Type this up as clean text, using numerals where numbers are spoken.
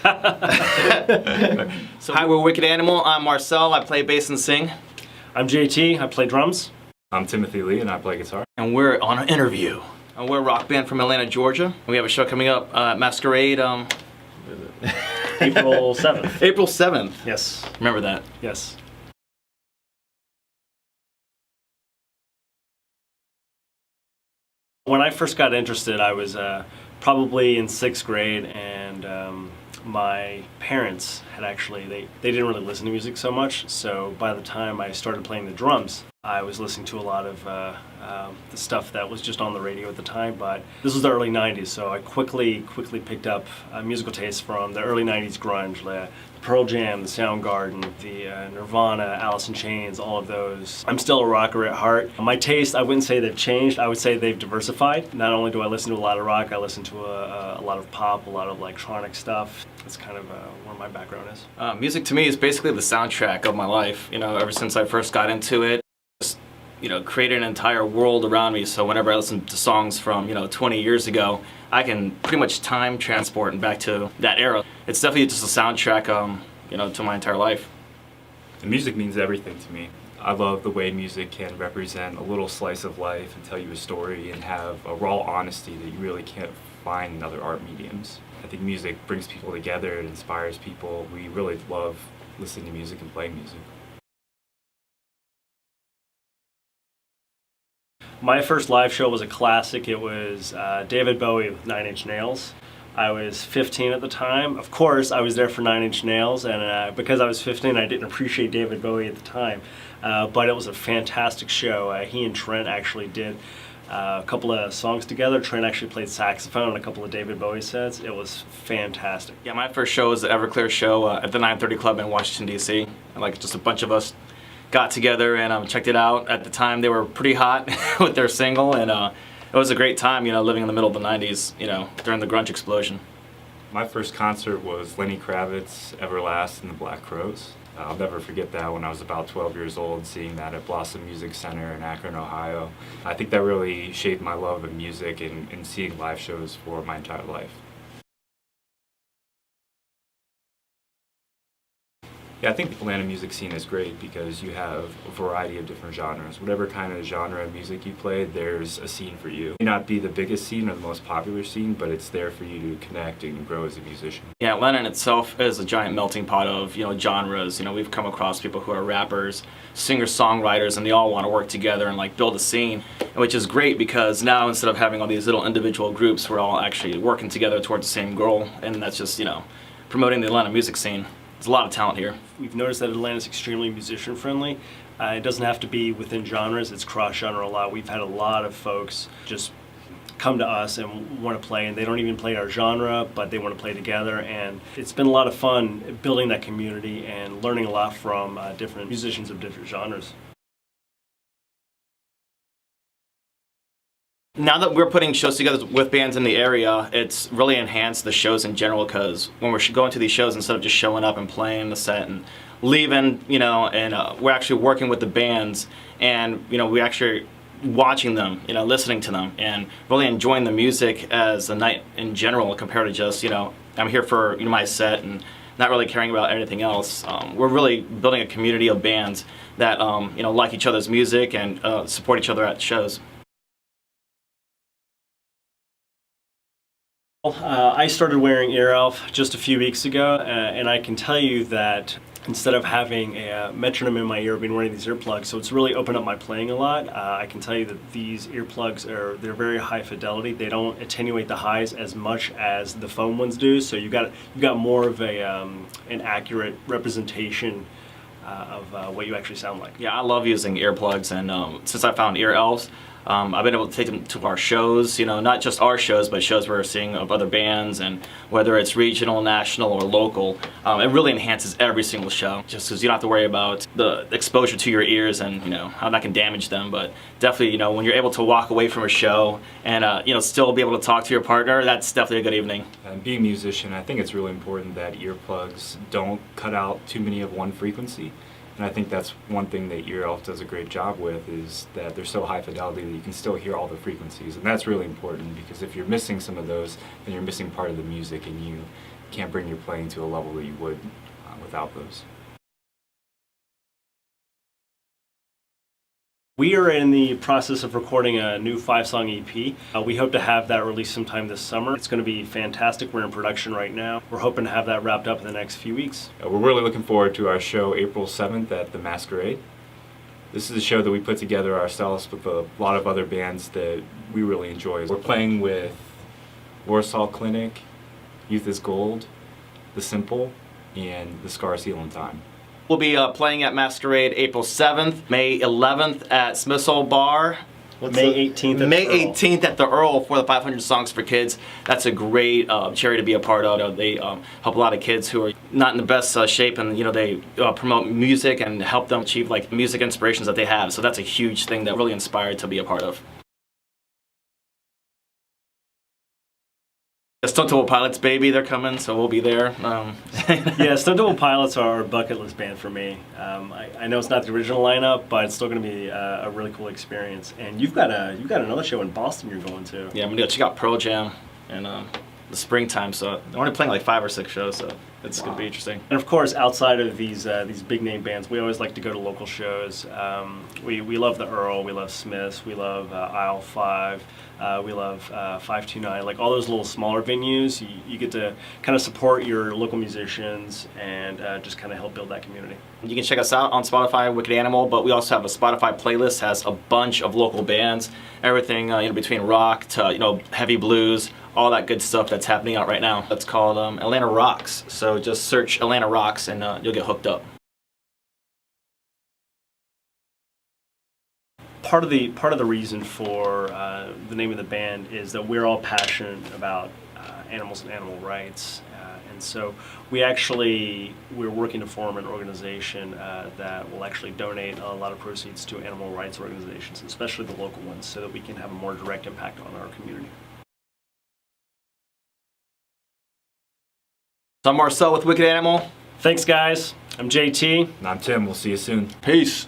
So hi, we're Wicked Animal. I'm Marcel. I play bass and sing. I'm JT. I play drums. I'm Timothy Lee, and I play guitar. And we're on an interview. And we're a rock band from Atlanta, Georgia. And we have a show coming up, Masquerade. April 7th. April 7th. Yes. Remember that. Yes. When I first got interested, I was probably in 6th grade, and my parents had actually, they didn't really listen to music so much, so by the time I started playing the drums, I was listening to a lot of the stuff that was just on the radio at the time. But this was the early 90s, so I quickly picked up musical tastes from the early 90s grunge, the Pearl Jam, the Soundgarden, the Nirvana, Alice in Chains, all of those. I'm still a rocker at heart. My taste, I wouldn't say they've changed, I would say they've diversified. Not only do I listen to a lot of rock, I listen to a lot of pop, a lot of electronic stuff. That's kind of where my background is. Music to me is basically the soundtrack of my life. You know, ever since I first got into it, just, created an entire world around me. So whenever I listen to songs from, 20 years ago, I can pretty much time transport and back to that era. It's definitely just a soundtrack, to my entire life. The music means everything to me. I love the way music can represent a little slice of life and tell you a story and have a raw honesty that you really can't find in other art mediums. I think music brings people together, it inspires people. We really love listening to music and playing music. My first live show was a classic. It was David Bowie with 9 Inch Nails. I was 15 at the time. Of course, I was there for 9 Inch Nails, and because I was 15, I didn't appreciate David Bowie at the time. But it was a fantastic show. He and Trent actually did a couple of songs together. Trent actually played saxophone on a couple of David Bowie sets. It was fantastic. Yeah, my first show was the Everclear show at the 930 Club in Washington, D.C. And just a bunch of us got together and checked it out. At the time, they were pretty hot with their single, and it was a great time, living in the middle of the 90s, during the grunge explosion. My first concert was Lenny Kravitz's Everlast and the Black Crowes. I'll never forget that when I was about 12 years old, seeing that at Blossom Music Center in Akron, Ohio. I think that really shaped my love of music and seeing live shows for my entire life. Yeah, I think the Atlanta music scene is great because you have a variety of different genres. Whatever kind of genre of music you play, there's a scene for you. It may not be the biggest scene or the most popular scene, but it's there for you to connect and grow as a musician. Yeah, Atlanta in itself is a giant melting pot of, genres. We've come across people who are rappers, singer-songwriters, and they all want to work together and build a scene, which is great because now instead of having all these little individual groups, we're all actually working together towards the same goal, and that's just, promoting the Atlanta music scene. There's a lot of talent here. We've noticed that Atlanta's extremely musician-friendly. It doesn't have to be within genres, it's cross-genre a lot. We've had a lot of folks just come to us and want to play, and they don't even play our genre, but they want to play together, and it's been a lot of fun building that community and learning a lot from different musicians of different genres. Now that we're putting shows together with bands in the area, it's really enhanced the shows in general because when we're going to these shows, instead of just showing up and playing the set and leaving, and we're actually working with the bands and, we actually watching them, listening to them and really enjoying the music as a night in general compared to just, I'm here for my set and not really caring about anything else. We're really building a community of bands that, like each other's music and support each other at shows. I started wearing Ear Elf just a few weeks ago, and I can tell you that instead of having a metronome in my ear, I've been wearing these earplugs, so it's really opened up my playing a lot. I can tell you that these earplugs they're very high fidelity. They don't attenuate the highs as much as the foam ones do, so you got more of an accurate representation of what you actually sound like. Yeah, I love using earplugs, and since I found Ear Elves, I've been able to take them to our shows, not just our shows, but shows we're seeing of other bands, and whether it's regional, national, or local, it really enhances every single show, just because you don't have to worry about the exposure to your ears and, how that can damage them, but definitely, when you're able to walk away from a show and, still be able to talk to your partner, that's definitely a good evening. And being a musician, I think it's really important that earplugs don't cut out too many of one frequency. And I think that's one thing that Ear Elf does a great job with, is that they're so high fidelity that you can still hear all the frequencies. And that's really important, because if you're missing some of those, then you're missing part of the music, and can't bring your playing to a level that you would without those. We are in the process of recording a new 5-song EP. We hope to have that released sometime this summer. It's going to be fantastic. We're in production right now. We're hoping to have that wrapped up in the next few weeks. We're really looking forward to our show April 7th at the Masquerade. This is a show that we put together ourselves with a lot of other bands that we really enjoy. We're playing with Warsaw Clinic, Youth is Gold, The Simple, and the Scars Heal in Time. We'll be playing at Masquerade April 7th, May 11th at Smith's Old Bar. May 18th at May the Earl. 18th at the Earl for the 500 Songs for Kids. That's a great charity to be a part of. They help a lot of kids who are not in the best shape, and they promote music and help them achieve like music inspirations that they have. So that's a huge thing that really inspired to be a part of. The Stone Temple Pilots, baby, they're coming, so we'll be there. Yeah, Stone Temple Pilots are a bucket list band for me. I know it's not the original lineup, but it's still going to be a really cool experience. And you've got another show in Boston you're going to. Yeah, I'm gonna check out Pearl Jam in the springtime. So I'm only playing like 5 or 6 shows, so it's gonna be interesting. And of course, outside of these big name bands, we always like to go to local shows. We love the Earl, we love Smiths, we love Aisle 5. We love 529, like all those little smaller venues. You get to kind of support your local musicians and just kind of help build that community. You can check us out on Spotify, Wicked Animal, but we also have a Spotify playlist, has a bunch of local bands, everything between rock to heavy blues, all that good stuff that's happening out right now. That's called Atlanta Rocks. So just search Atlanta Rocks and you'll get hooked up. Part of the reason for the name of the band is that we're all passionate about animals and animal rights, and so we're working to form an organization that will actually donate a lot of proceeds to animal rights organizations, especially the local ones, so that we can have a more direct impact on our community. So I'm Marcel with Wicked Animal. Thanks, guys. I'm JT. And I'm Tim. We'll see you soon. Peace.